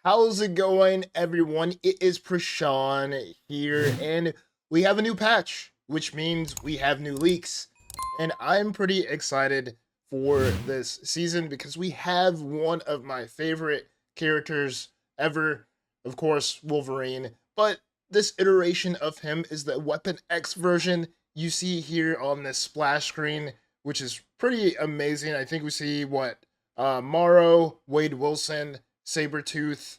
How's it going, everyone? It is Prashan here, and we have a new patch, which means we have new leaks. And I'm pretty excited for this season because we have one of my favorite characters ever, of course, Wolverine. But this iteration of him is the Weapon X version you see here on this splash screen, which is pretty amazing. I think we see Marrow, Wade Wilson, Sabretooth.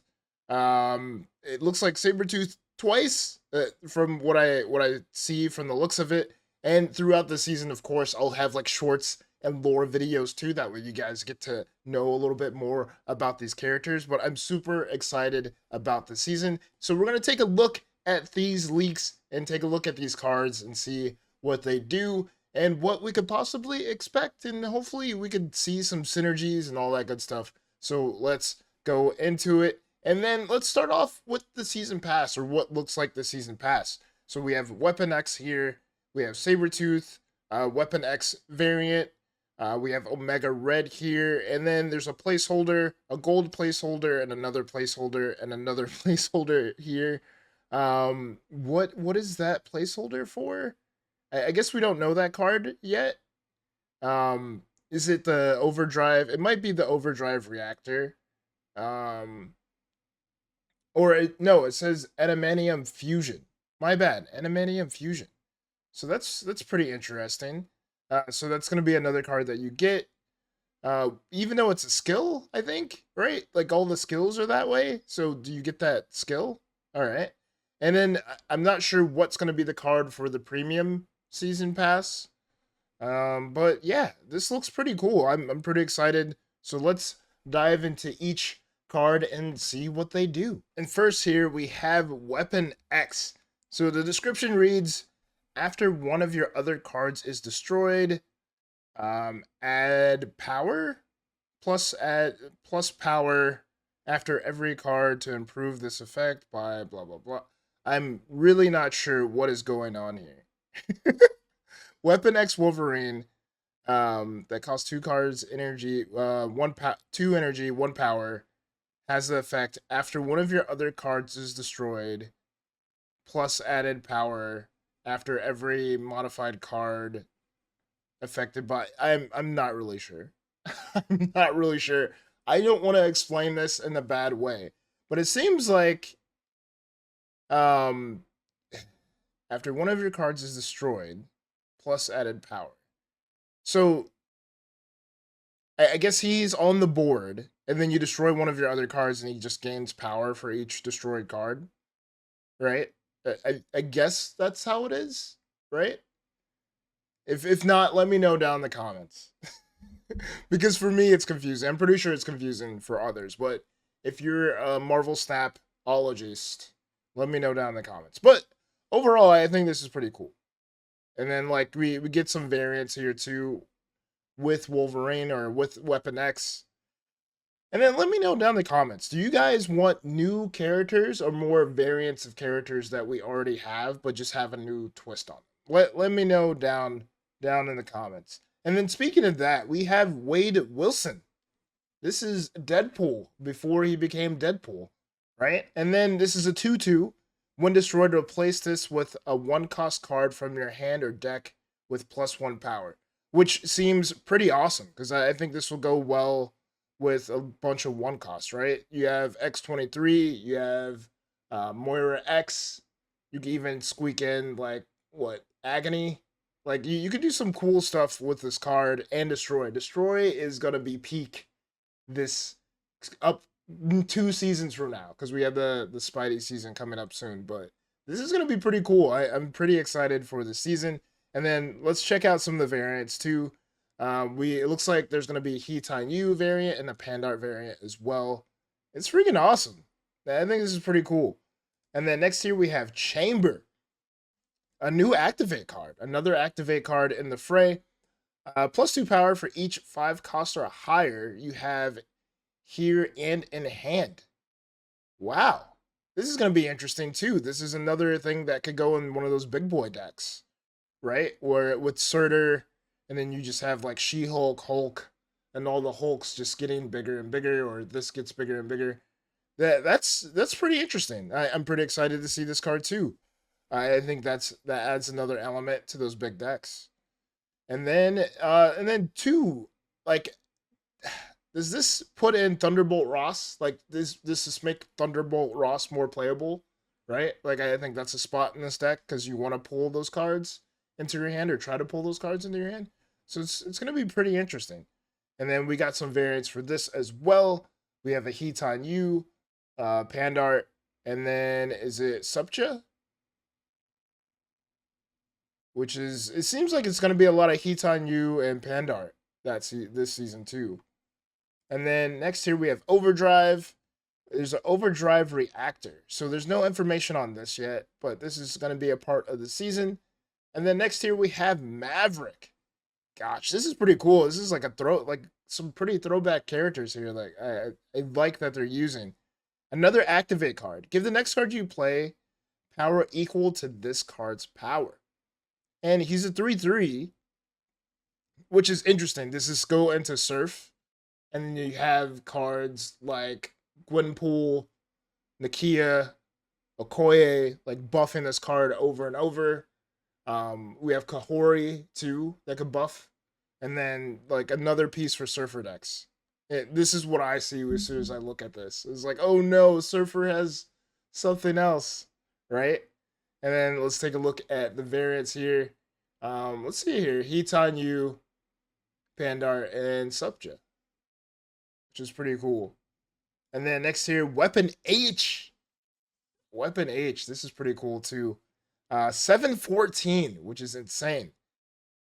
It looks like Sabretooth twice from what I see from the looks of it. And throughout the season, of course, I'll have like shorts and lore videos too. That way you guys get to know a little bit more about these characters. But I'm super excited about the season. So we're going to take a look at these leaks and take a look at these cards and see what they do and what we could possibly expect. And hopefully we could see some synergies and all that good stuff. So let's go into it. And then let's start off with the season pass, or what looks like the season pass. So we have Weapon X here, we have Sabretooth, Weapon X variant, we have Omega Red here, and then there's a placeholder, a gold placeholder, and another placeholder, and another placeholder here. What is that placeholder for? I guess we don't know that card yet. Is it the Overdrive? It might be the Overdrive reactor. Um, no, it says Adamantium fusion. My bad, Adamantium fusion. So that's pretty interesting. So that's gonna be another card that you get. Even though it's a skill, I think, right? Like all the skills are that way. So do you get that skill? All right. And then I'm not sure what's gonna be the card for the premium season pass. But yeah, this looks pretty cool. I'm pretty excited. So let's dive into each card and see what they do. And first here we have Weapon X. So the description reads, after one of your other cards is destroyed, add power add plus power after every card to improve this effect by blah blah blah. I'm really not sure what is going on here. Weapon X Wolverine, that costs two cards energy, two energy, one power, has the effect after one of your other cards is destroyed, plus added power after every modified card affected by. I'm not really sure. I'm not really sure. I don't want to explain this in a bad way, but it seems like um after one of your cards is destroyed, plus added power. So I guess he's on the board, and then you destroy one of your other cards, and he just gains power for each destroyed card, right? I guess that's how it is, right? If not, let me know down in the comments. Because for me, it's confusing. I'm pretty sure it's confusing for others, but if you're a Marvel Snapologist, let me know down in the comments. But overall, I think this is pretty cool. And then like we get some variants here too with Wolverine or with Weapon X. And then let me know down in the comments. Do you guys want new characters or more variants of characters that we already have, but just have a new twist on them? Let me know down in the comments. And then speaking of that, we have Wade Wilson. This is Deadpool before he became Deadpool, right? And then this is a 2/2. When destroyed, replace this with a 1-cost card from your hand or deck with +1 power, which seems pretty awesome because I think this will go well with a bunch of 1-costs, right? You have X-23, you have Moira X. You can even squeak in like what, Agony. Like you could do some cool stuff with this card. And Destroy. Destroy is gonna be peak this up 2 seasons from now because we have the Spidey season coming up soon. But this is gonna be pretty cool. I'm pretty excited for the season. And then let's check out some of the variants too. It looks like there's gonna be a Heatine U variant and a Pandart variant as well. It's freaking awesome. I think this is pretty cool. And then next here we have Chamber, a new activate card, another activate card in the fray. +2 power for each 5-cost or higher you have here and in hand. Wow. This is going to be interesting too. This is another thing that could go in one of those big boy decks, right? Where with Surtur, and then you just have like She-Hulk, Hulk, and all the Hulks just getting bigger and bigger, or this gets bigger and bigger. That's pretty interesting. I'm pretty excited to see this card too. I think that adds another element to those big decks. And then two, like, does this put in Thunderbolt Ross? Like this just make Thunderbolt Ross more playable, right? Like I think that's a spot in this deck because you want to pull those cards into your hand or try to pull those cards into your hand. So it's gonna be pretty interesting. And then we got some variants for this as well. We have a Heaton U, Pandart, and then is it Subcha? Which is it seems like it's gonna be a lot of Heaton U and Pandart this season too. And then next here we have Overdrive. There's an Overdrive reactor. So there's no information on this yet, but this is going to be a part of the season. And then next here we have Maverick. Gosh, this is pretty cool. This is like some pretty throwback characters here. Like I like that they're using. Another activate card. Give the next card you play power equal to this card's power. And he's a 3/3, which is interesting. This is go into Surf. And then you have cards like Gwenpool, Nakia, Okoye, like buffing this card over and over. We have Kahori too that could buff, and then like another piece for Surfer decks. This is what I see as soon as I look at this. It's like, oh no, Surfer has something else, right? And then let's take a look at the variants here. Let's see here: Heaton U, Pandar, and Subja, which is pretty cool. And then next here, Weapon H. Weapon H. This is pretty cool too. 714, which is insane.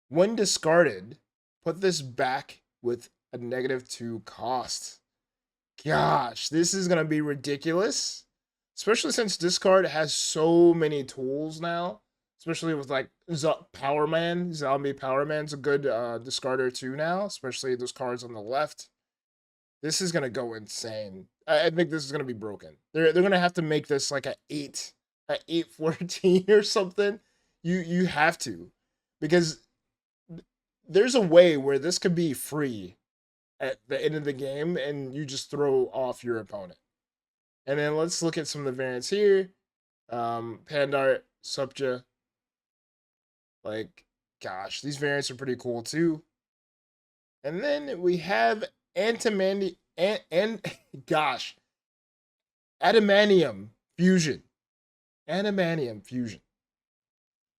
When discarded, put this back with a -2 cost. Gosh, this is gonna be ridiculous. Especially since this card has so many tools now. Especially with like Power Man. Zombie Power Man's a good discarder too now. Especially those cards on the left. This is gonna go insane. I think this is gonna be broken. They're gonna have to make this like a 8/14 or something. You have to, because there's a way where this could be free at the end of the game, and you just throw off your opponent. And then let's look at some of the variants here. Pandart, Subja. Like, gosh, these variants are pretty cool too. And then we have Adamantium fusion. Adamantium fusion.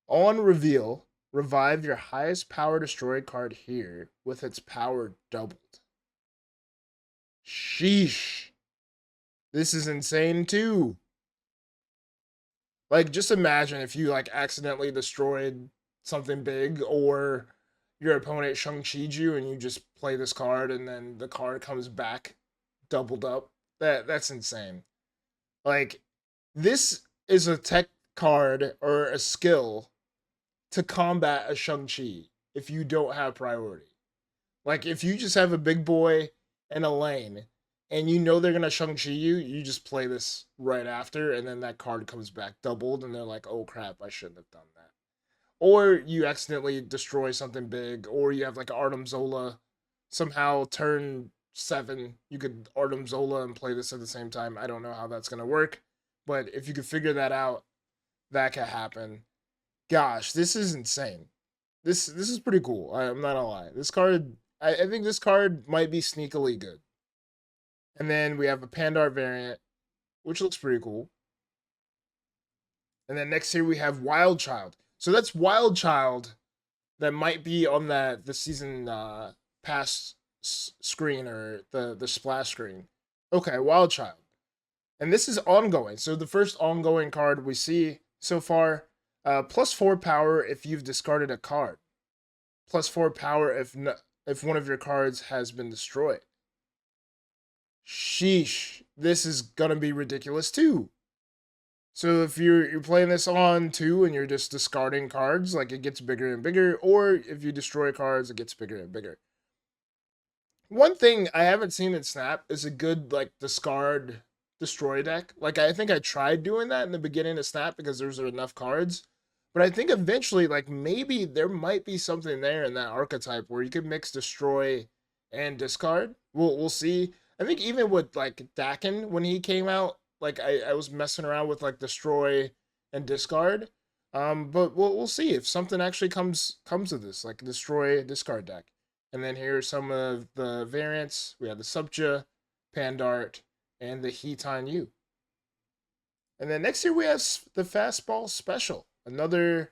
On reveal, revive your highest power destroyed card here with its power doubled. Sheesh. This is insane too. Like, just imagine if you like accidentally destroyed something big, or your opponent Shang-Chi'd you and you just play this card and then the card comes back doubled up. That's insane. Like, this is a tech card or a skill to combat a Shang-Chi if you don't have priority. Like, if you just have a big boy and a lane and you know they're gonna Shang-Chi you, you just play this right after, and then that card comes back doubled and they're like, oh crap, I shouldn't have done that. Or you accidentally destroy something big, or you have like Artem Zola. Somehow turn 7, you could Artem Zola and play this at the same time. I don't know how that's gonna work, but if you could figure that out, that could happen. Gosh, this is insane. This is pretty cool. I'm not gonna lie. This card, I think this card might be sneakily good. And then we have a Pandar variant, which looks pretty cool. And then next here we have Wild Child. So that's Wild Child that might be on the season pass screen, or the splash screen. Okay, Wild Child. And this is ongoing. So the first ongoing card we see so far, +4 power if you've discarded a card. +4 power if one of your cards has been destroyed. Sheesh. This is gonna be ridiculous too. So if you're playing this on 2 and you're just discarding cards, like, it gets bigger and bigger, or if you destroy cards, it gets bigger and bigger. One thing I haven't seen in Snap is a good like discard destroy deck. Like, I think I tried doing that in the beginning of Snap because there's enough cards. But I think eventually, like, maybe there might be something there in that archetype where you could mix destroy and discard. We'll see. I think even with like Dakin when he came out, like I was messing around with like destroy and discard. But we'll see if something actually comes of this, like destroy discard deck. And then here are some of the variants. We have the Subja, Pandart, and the Heat on You. And then next year we have the Fastball Special, another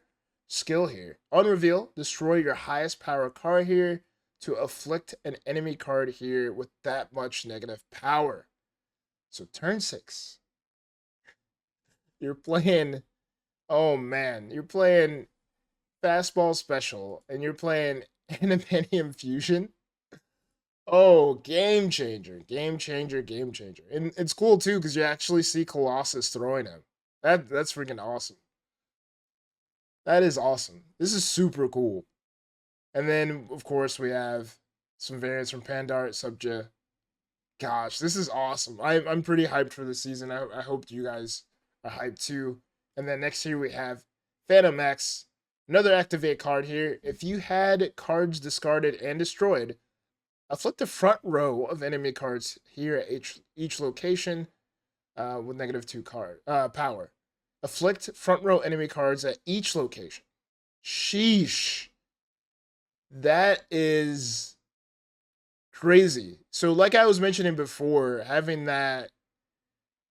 skill here. On reveal, destroy your highest power card here to afflict an enemy card here with that much negative power. So turn 6, you're playing, oh man, you're playing Fastball Special and you're playing Adamantium Fusion. Oh, game changer, game changer, game changer. And it's cool too because you actually see Colossus throwing him. That's freaking awesome. That is awesome. This is super cool. And then of course we have some variants from Pandart, Subja. Gosh, this is awesome. I'm pretty hyped for the season. I hope you guys are hyped too. And then next year we have Fantomex, another activate card here. If you had cards discarded and destroyed, afflict the front row of enemy cards here at each location with -2 card power. Afflict front row enemy cards at each location. Sheesh. That is crazy. So like I was mentioning before, having that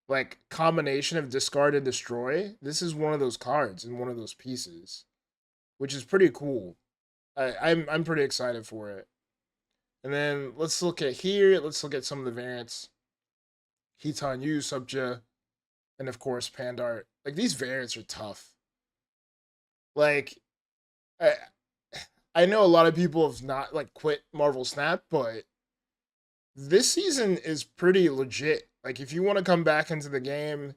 like combination of discard and destroy, this is one of those cards and one of those pieces, which is pretty cool. I'm pretty excited for it. And then let's look at here. Let's look at some of the variants. Heaton U, Subja, and of course Pandart. Like these variants are tough. Like I I know a lot of people have not like quit Marvel Snap, but this season is pretty legit. Like if you want to come back into the game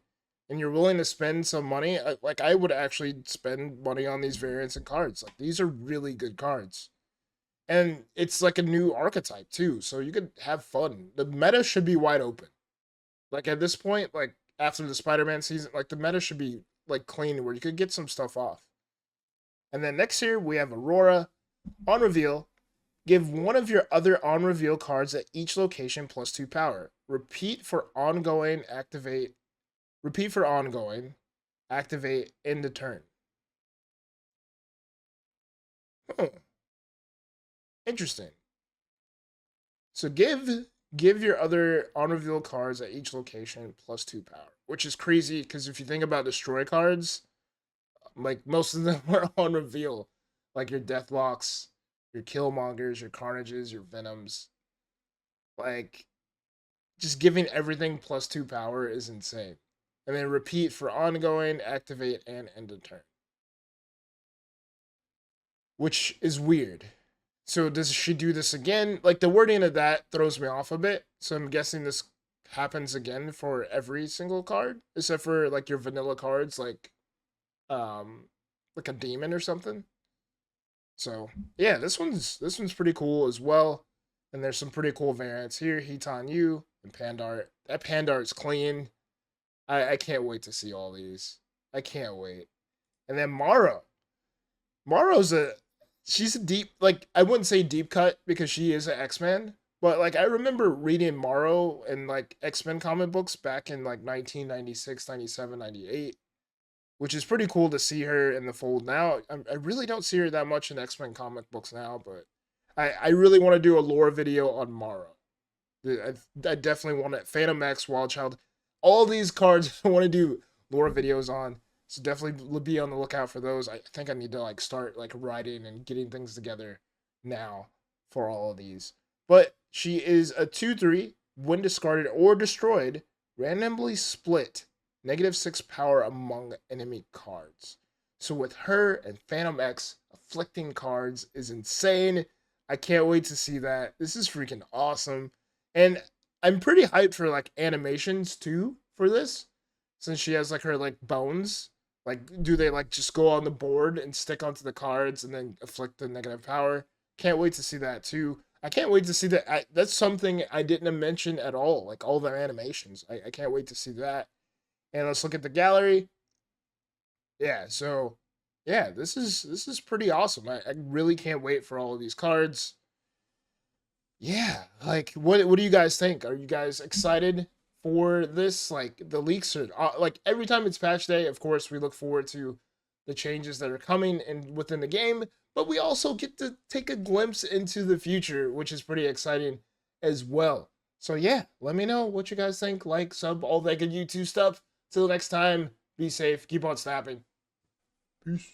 and you're willing to spend some money, like I would actually spend money on these variants and cards. Like these are really good cards. And it's like a new archetype too, so you could have fun. The meta should be wide open. Like at this point, like after the Spider-Man season, like the meta should be like clean where you could get some stuff off. And then next year we have Aurora. On reveal, give one of your other on reveal cards at each location +2 power. Repeat for ongoing, activate. Repeat for ongoing, activate, end of turn. Huh. Interesting. So give your other on reveal cards at each location +2 power, which is crazy because if you think about destroy cards, like most of them are on reveal, like your Deathlocks, your Killmongers, your Carnages, your Venoms. Like just giving everything +2 power is insane. And then repeat for ongoing, activate, and end of turn, which is weird. So does she do this again? Like the wording of that throws me off a bit. So I'm guessing this happens again for every single card, except for like your vanilla cards, um, like a demon or something. So yeah, this one's pretty cool as well. And there's some pretty cool variants here. Heaton U and Pandart. That Pandart's clean. I can't wait to see all these. I can't wait. And then Marrow. Morrow's she's a deep, like I wouldn't say deep cut because she is an X-Men, but like I remember reading Morrow in like X-Men comic books back in like 1996, 97, 98, which is pretty cool to see her in the fold now. I really don't see her that much in X-Men comic books now, but I really want to do a lore video on Morrow. I definitely want it. Fantomex, Wild Child, all these cards I want to do lore videos on. So definitely be on the lookout for those. I think I need to like start like writing and getting things together now for all of these. But she is a 2/3 when discarded or destroyed, randomly split -6 power among enemy cards. So with her and Fantomex, afflicting cards is insane. I can't wait to see that. This is freaking awesome. And I'm pretty hyped for like animations too for this. Since she has like her like bones. Like, do they like just go on the board and stick onto the cards and then afflict the negative power? Can't wait to see that too. I can't wait to see that. That's something I didn't mention at all. Like all their animations. I can't wait to see that. And let's look at the gallery. Yeah, so yeah, this is pretty awesome. I really can't wait for all of these cards. yeah, like what do you guys think? Are you guys excited for this? Like the leaks are like every time it's patch day, of course we look forward to the changes that are coming and within the game, but we also get to take a glimpse into the future, which is pretty exciting as well. So yeah, let me know what you guys think. Like, sub, all that good YouTube stuff. Till next time, be safe, keep on snapping. Peace.